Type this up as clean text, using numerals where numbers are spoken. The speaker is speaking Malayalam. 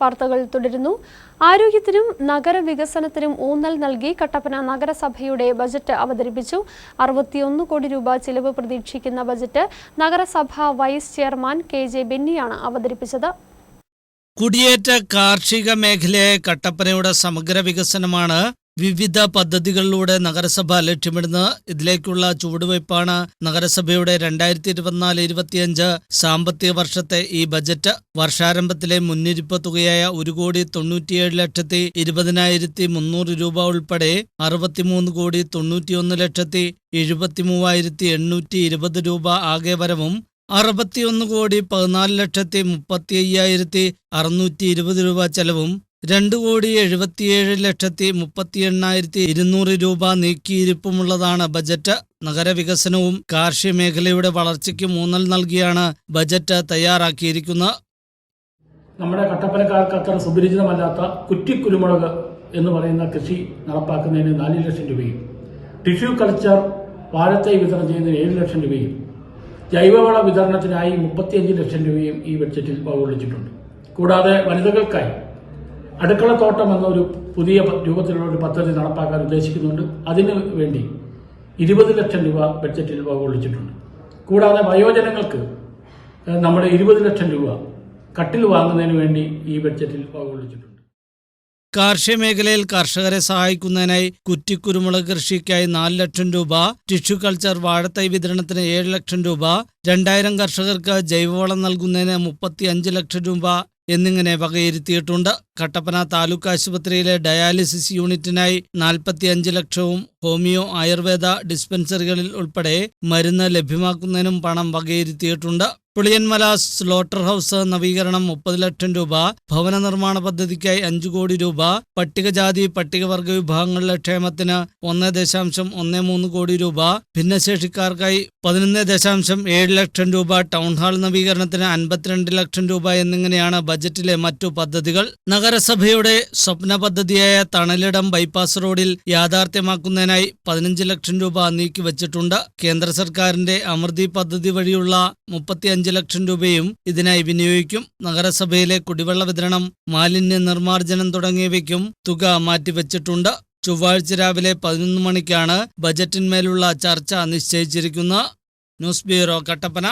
വാർത്തകൾ തുടരുന്നു. ആരോഗ്യത്തിനും നഗരവികസനത്തിനും ഊന്നൽ നൽകി കട്ടപ്പന നഗരസഭയുടെ ബജറ്റ് അവതരിപ്പിച്ചു. 61 കോടി രൂപ ചിലവ് പ്രതീക്ഷിക്കുന്ന ബജറ്റ് നഗരസഭാ വൈസ് ചെയർമാൻ KJ ബെന്നിയാണ് അവതരിപ്പിച്ചത്. കുടിയേറ്റ കാർഷിക മേഖലയായ കട്ടപ്പനയുടെ സമഗ്ര വികസനമാണ് വിവിധ പദ്ധതികളിലൂടെ നഗരസഭ ലക്ഷ്യമിടുന്നത്. ഇതിലേക്കുള്ള ചുവടുവയ്പ്പാണ് നഗരസഭയുടെ 2024-25 സാമ്പത്തിക വർഷത്തെ ഈ ബജറ്റ്. വർഷാരംഭത്തിലെ മുന്നിരിപ്പ് തുകയായ 1,97,20,300 രൂപ ഉൾപ്പെടെ 63,91,73,820 രൂപ ആകെ വരവും 61,14,35,620 രൂപ ചെലവും 2,77,38,200 രൂപ നീക്കിയിരിപ്പുമുള്ളതാണ് ബജറ്റ്. നഗരവികസനവും കാർഷിക മേഖലയുടെ വളർച്ചയ്ക്കും ഊന്നൽ നൽകിയാണ് ബജറ്റ് തയ്യാറാക്കിയിരിക്കുന്നത്. നമ്മുടെ കട്ടപ്പനക്കാർക്ക് അത്ര സുപരിചിതമല്ലാത്ത കുറ്റിക്കുരുമുളക് എന്ന് പറയുന്ന കൃഷി നടപ്പാക്കുന്നതിന് 4 ലക്ഷം രൂപയും ടിഷ്യൂ കൾച്ചർ വാഴത്തൈ വിതരണം ചെയ്യുന്നതിന് 7 ലക്ഷം രൂപയും ജൈവവള വിതരണത്തിനായി 35 ലക്ഷം രൂപയും ഈ ബഡ്ജറ്റിൽ വകകൊള്ളിച്ചിട്ടുണ്ട്. കൂടാതെ വനിതകൾക്കായി അടുക്കളത്തോട്ടം എന്നൊരു പുതിയ രൂപത്തിലുള്ള ഒരു പദ്ധതി നടപ്പാക്കാൻ ഉദ്ദേശിക്കുന്നുണ്ട്. അതിനു വേണ്ടി 20 ലക്ഷം രൂപ ബഡ്ജറ്റിൽ വകകൊള്ളിച്ചിട്ടുണ്ട്. കൂടാതെ വയോജനങ്ങൾക്ക് നമ്മൾ 20 ലക്ഷം രൂപ കട്ടിൽ വാങ്ങുന്നതിന് വേണ്ടി ഈ ബഡ്ജറ്റിൽ വകകൊള്ളിച്ചിട്ടുണ്ട്. കാർഷിക മേഖലയിൽ കർഷകരെ സഹായിക്കുന്നതിനായി കുറ്റിക്കുരുമുളക് കൃഷിക്കായി 4 ലക്ഷം രൂപ, ടിഷ്യൂ കൾച്ചർ വാഴത്തൈ വിതരണത്തിന് 7 ലക്ഷം രൂപ, 2000 കർഷകർക്ക് ജൈവവളം നൽകുന്നതിന് 35 ലക്ഷം രൂപ എന്നിങ്ങനെ വകയിരുത്തിയിട്ടുണ്ട്. കട്ടപ്പന താലൂക്ക് ആശുപത്രിയിലെ ഡയാലിസിസ് യൂണിറ്റിനായി 45 ലക്ഷവും ഹോമിയോ ആയുർവേദ ഡിസ്പെൻസറികളിൽ ഉൾപ്പെടെ മരുന്ന് ലഭ്യമാക്കുന്നതിനും പണം വകയിരുത്തിയിട്ടുണ്ട്. പുളിയന്മല സ്ലോട്ടർ ഹൌസ് നവീകരണം 30 ലക്ഷം രൂപ, ഭവന നിർമ്മാണ പദ്ധതിക്കായി 5 കോടി രൂപ, പട്ടികജാതി പട്ടികവർഗ വിഭാഗങ്ങളുടെ ക്ഷേമത്തിന് 1.13 കോടി രൂപ, ഭിന്നശേഷിക്കാർക്കായി 11.7 ലക്ഷം രൂപ, ടൗൺ ഹാൾ നവീകരണത്തിന് 52 ലക്ഷം രൂപ എന്നിങ്ങനെയാണ് ബജറ്റിലെ മറ്റു പദ്ധതികൾ. നഗരസഭയുടെ സ്വപ്ന പദ്ധതിയായ തണലിടം ബൈപ്പാസ് റോഡിൽ യാഥാർത്ഥ്യമാക്കുന്നതിനായി 15 ലക്ഷം രൂപ നീക്കിവച്ചിട്ടുണ്ട്. കേന്ദ്ര സർക്കാരിന്റെ അമൃതി പദ്ധതി വഴിയുള്ള 35 ലക്ഷം രൂപയും ഇതിനായി വിനിയോഗിക്കും. നഗരസഭയിലെ കുടിവെള്ള വിതരണം, മാലിന്യ നിർമ്മാർജ്ജനം തുടങ്ങിയവയ്ക്കും തുക മാറ്റിവെച്ചിട്ടുണ്ട്. ചൊവ്വാഴ്ച രാവിലെ 11 മണിക്കാണ് ബജറ്റിന്മേലുള്ള ചർച്ച നിശ്ചയിച്ചിരിക്കുന്നത്. News bureau, Kattappana.